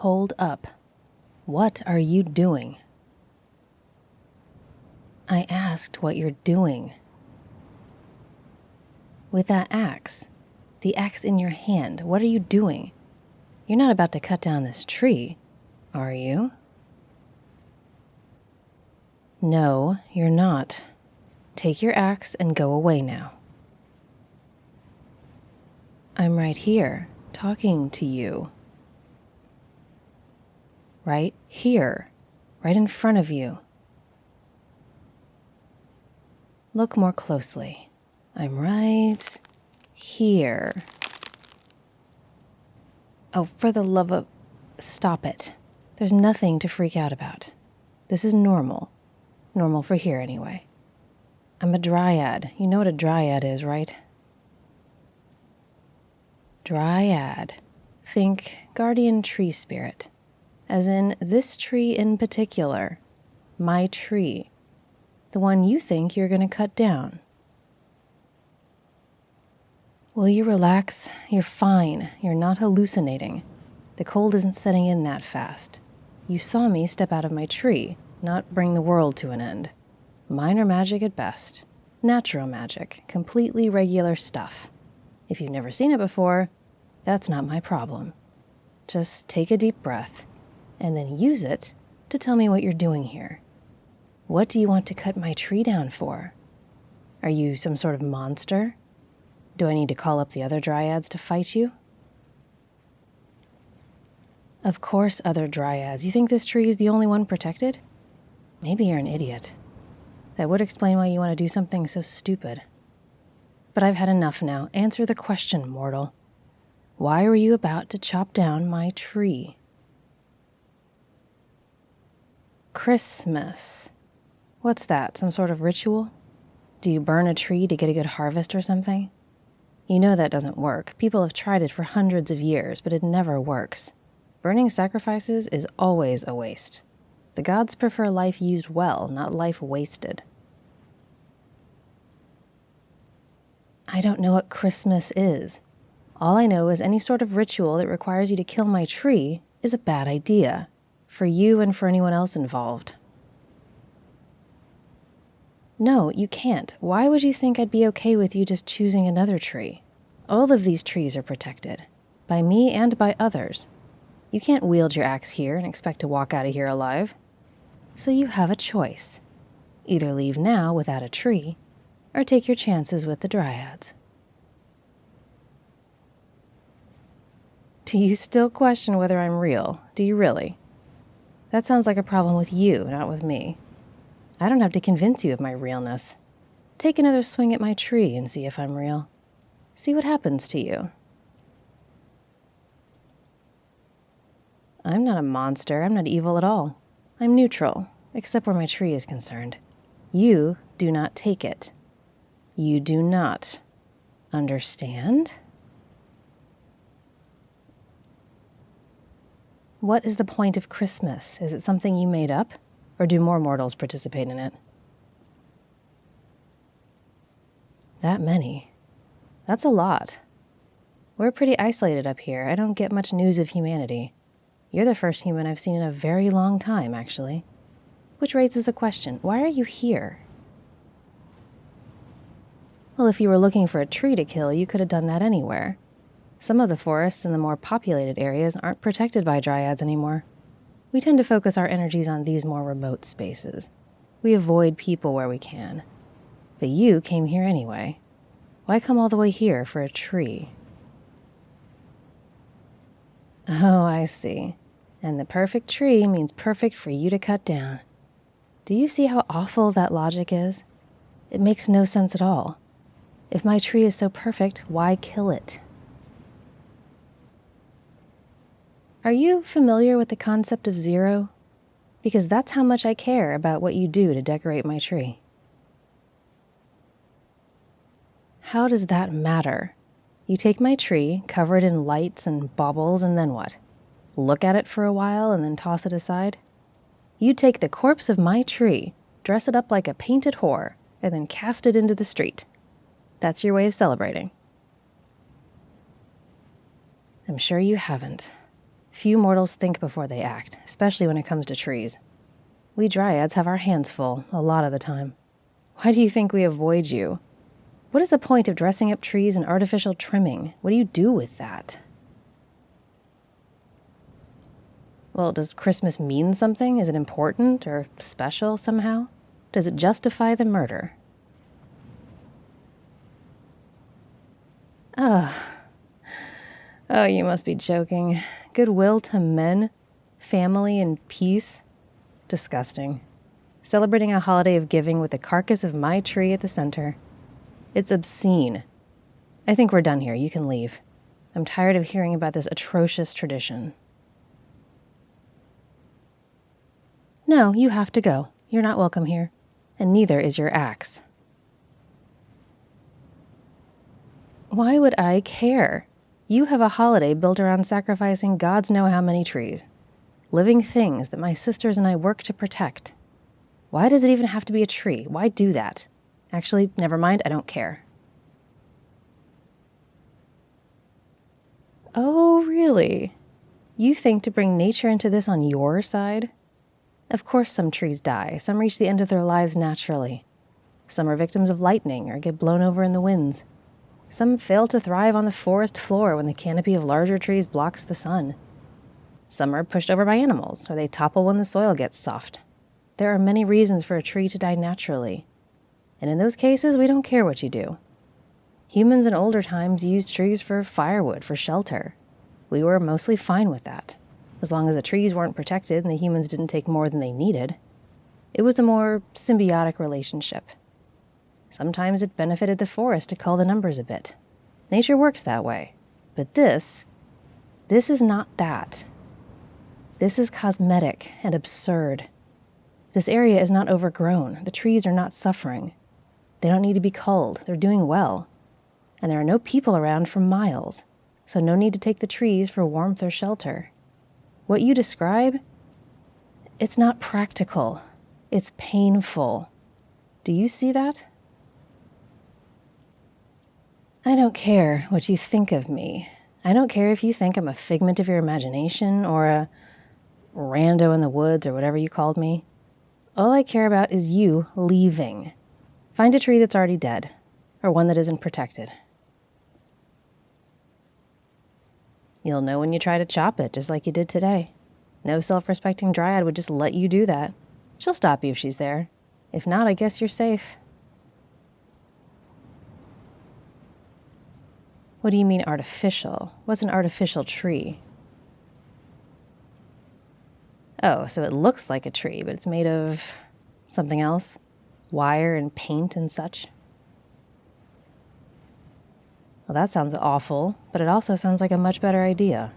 Hold up. What are you doing? I asked what you're doing. With that axe, the axe in your hand, what are you doing? You're not about to cut down this tree, are you? No, you're not. Take your axe and go away now. I'm right here, talking to you. Right here, right in front of you. Look more closely. I'm right here. Oh, for the love of... Stop it. There's nothing to freak out about. This is normal. Normal for here, anyway. I'm a Dryad. You know what a Dryad is, right? Dryad. Think guardian tree spirit. As in this tree in particular. My tree. The one you think you're going to cut down. Will you relax? You're fine. You're not hallucinating. The cold isn't setting in that fast. You saw me step out of my tree, not bring the world to an end. Minor magic at best. Natural magic. Completely regular stuff. If you've never seen it before, that's not my problem. Just take a deep breath, and then use it to tell me what you're doing here. What do you want to cut my tree down for? Are you some sort of monster? Do I need to call up the other Dryads to fight you? Of course, other Dryads. You think this tree is the only one protected? Maybe you're an idiot. That would explain why you want to do something so stupid. But I've had enough now. Answer the question, mortal. Why were you about to chop down my tree? Christmas. What's that, some sort of ritual? Do you burn a tree to get a good harvest or something? You know that doesn't work. People have tried it for hundreds of years, but it never works. Burning sacrifices is always a waste. The gods prefer life used well, not life wasted. I don't know what Christmas is. All I know is any sort of ritual that requires you to kill my tree is a bad idea, for you and for anyone else involved. No, you can't. Why would you think I'd be okay with you just choosing another tree? All of these trees are protected, by me and by others. You can't wield your axe here and expect to walk out of here alive. So you have a choice. Either leave now without a tree, or take your chances with the Dryads. Do you still question whether I'm real? Do you really? That sounds like a problem with you, not with me. I don't have to convince you of my realness. Take another swing at my tree and see if I'm real. See what happens to you. I'm not a monster. I'm not evil at all. I'm neutral, except where my tree is concerned. You do not take it. You do not. Understand? What is the point of Christmas? Is it something you made up? Or do more mortals participate in it? That many? That's a lot. We're pretty isolated up here. I don't get much news of humanity. You're the first human I've seen in a very long time, actually. Which raises a question. Why are you here? Well, if you were looking for a tree to kill, you could have done that anywhere. Some of the forests in the more populated areas aren't protected by Dryads anymore. We tend to focus our energies on these more remote spaces. We avoid people where we can. But you came here anyway. Why come all the way here for a tree? Oh, I see. And the perfect tree means perfect for you to cut down. Do you see how awful that logic is? It makes no sense at all. If my tree is so perfect, why kill it? Are you familiar with the concept of zero? Because that's how much I care about what you do to decorate my tree. How does that matter? You take my tree, cover it in lights and baubles, and then what? Look at it for a while and then toss it aside? You take the corpse of my tree, dress it up like a painted whore, and then cast it into the street. That's your way of celebrating. I'm sure you haven't. Few mortals think before they act, especially when it comes to trees. We Dryads have our hands full, a lot of the time. Why do you think we avoid you? What is the point of dressing up trees in artificial trimming? What do you do with that? Well, does Christmas mean something? Is it important or special somehow? Does it justify the murder? Oh, you must be joking. Goodwill to men, family, and peace? Disgusting. Celebrating a holiday of giving with the carcass of my tree at the center. It's obscene. I think we're done here. You can leave. I'm tired of hearing about this atrocious tradition. No, you have to go. You're not welcome here. And neither is your axe. Why would I care? You have a holiday built around sacrificing gods know how many trees. Living things that my sisters and I work to protect. Why does it even have to be a tree? Why do that? Actually, never mind, I don't care. Oh, really? You think to bring nature into this on your side? Of course some trees die. Some reach the end of their lives naturally. Some are victims of lightning or get blown over in the winds. Some fail to thrive on the forest floor when the canopy of larger trees blocks the sun. Some are pushed over by animals, or they topple when the soil gets soft. There are many reasons for a tree to die naturally. And in those cases, we don't care what you do. Humans in older times used trees for firewood, for shelter. We were mostly fine with that, as long as the trees weren't protected and the humans didn't take more than they needed. It was a more symbiotic relationship. Sometimes it benefited the forest to cull the numbers a bit. Nature works that way. But this is not that. This is cosmetic and absurd. This area is not overgrown. The trees are not suffering. They don't need to be culled. They're doing well. And there are no people around for miles, so no need to take the trees for warmth or shelter. What you describe, it's not practical. It's painful. Do you see that? I don't care what you think of me. I don't care if you think I'm a figment of your imagination or a rando in the woods or whatever you called me. All I care about is you leaving. Find a tree that's already dead, or one that isn't protected. You'll know when you try to chop it, just like you did today. No self-respecting Dryad would just let you do that. She'll stop you if she's there. If not, I guess you're safe. What do you mean artificial? What's an artificial tree? Oh, so it looks like a tree, but it's made of something else? Wire and paint and such? Well, that sounds awful, but it also sounds like a much better idea.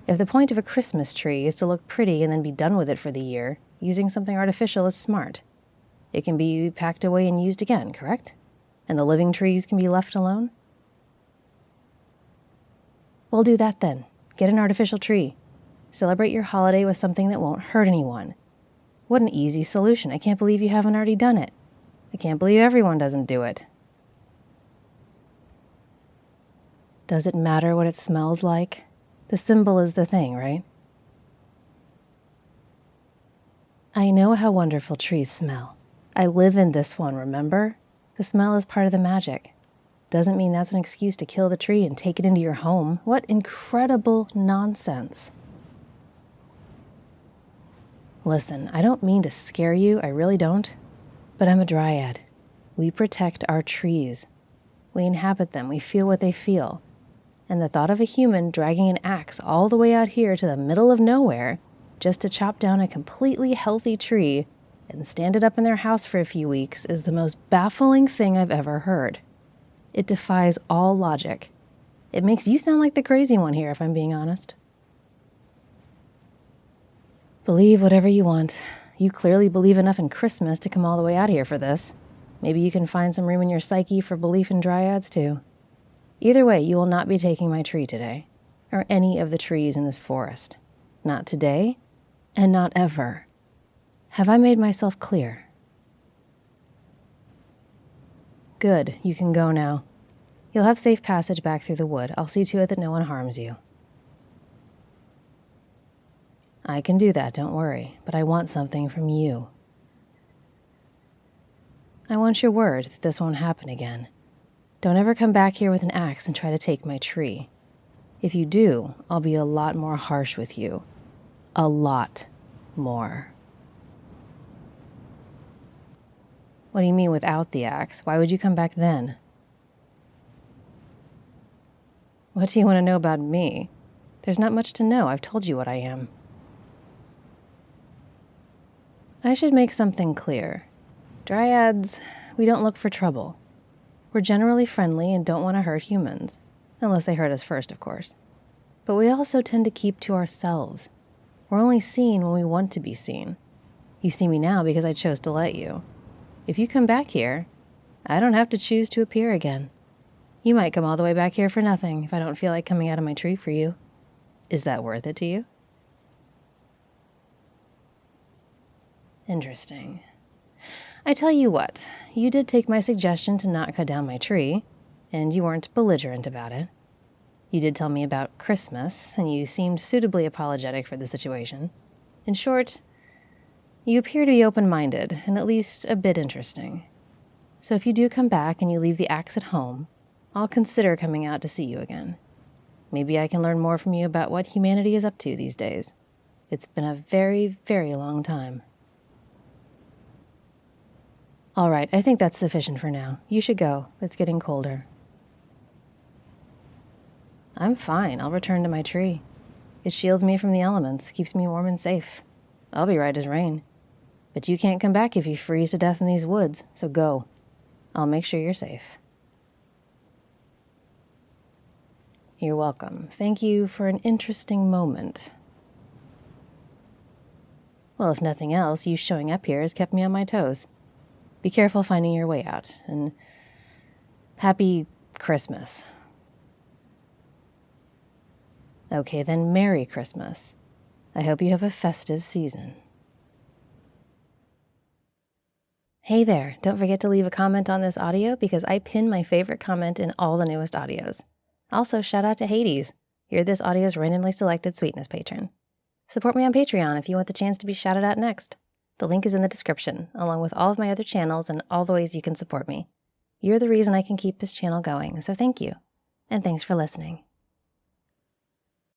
If the point of a Christmas tree is to look pretty and then be done with it for the year, using something artificial is smart. It can be packed away and used again, correct? And the living trees can be left alone? We'll do that then. Get an artificial tree. Celebrate your holiday with something that won't hurt anyone. What an easy solution. I can't believe you haven't already done it. I can't believe everyone doesn't do it. Does it matter what it smells like? The symbol is the thing, right? I know how wonderful trees smell. I live in this one, remember? The smell is part of the magic. Doesn't mean that's an excuse to kill the tree and take it into your home. What incredible nonsense. Listen, I don't mean to scare you, I really don't. But I'm a Dryad. We protect our trees. We inhabit them, we feel what they feel. And the thought of a human dragging an axe all the way out here to the middle of nowhere just to chop down a completely healthy tree and stand it up in their house for a few weeks is the most baffling thing I've ever heard. It defies all logic. It makes you sound like the crazy one here, if I'm being honest. Believe whatever you want. You clearly believe enough in Christmas to come all the way out here for this. Maybe you can find some room in your psyche for belief in Dryads, too. Either way, you will not be taking my tree today, or any of the trees in this forest. Not today, and not ever. Have I made myself clear? Good, you can go now. You'll have safe passage back through the wood. I'll see to it that no one harms you. I can do that, don't worry, but I want something from you. I want your word that this won't happen again. Don't ever come back here with an axe and try to take my tree. If you do, I'll be a lot more harsh with you. A lot more. What do you mean without the axe? Why would you come back then? What do you want to know about me? There's not much to know. I've told you what I am. I should make something clear. Dryads, we don't look for trouble. We're generally friendly and don't want to hurt humans. Unless they hurt us first, of course. But we also tend to keep to ourselves. We're only seen when we want to be seen. You see me now because I chose to let you. If you come back here, I don't have to choose to appear again. You might come all the way back here for nothing if I don't feel like coming out of my tree for you. Is that worth it to you? Interesting. I tell you what, you did take my suggestion to not cut down my tree, and you weren't belligerent about it. You did tell me about Christmas, and you seemed suitably apologetic for the situation. In short, you appear to be open-minded and at least a bit interesting. So if you do come back and you leave the axe at home, I'll consider coming out to see you again. Maybe I can learn more from you about what humanity is up to these days. It's been a very, very long time. All right, I think that's sufficient for now. You should go. It's getting colder. I'm fine. I'll return to my tree. It shields me from the elements, keeps me warm and safe. I'll be right as rain. But you can't come back if you freeze to death in these woods, so go. I'll make sure you're safe. You're welcome. Thank you for an interesting moment. Well, if nothing else, you showing up here has kept me on my toes. Be careful finding your way out, and happy Christmas. Okay, then Merry Christmas. I hope you have a festive season. Hey there, don't forget to leave a comment on this audio because I pin my favorite comment in all the newest audios. Also, shout out to Hades. You're this audio's randomly selected Sweetness patron. Support me on Patreon if you want the chance to be shouted out next. The link is in the description, along with all of my other channels and all the ways you can support me. You're the reason I can keep this channel going, so thank you. And thanks for listening.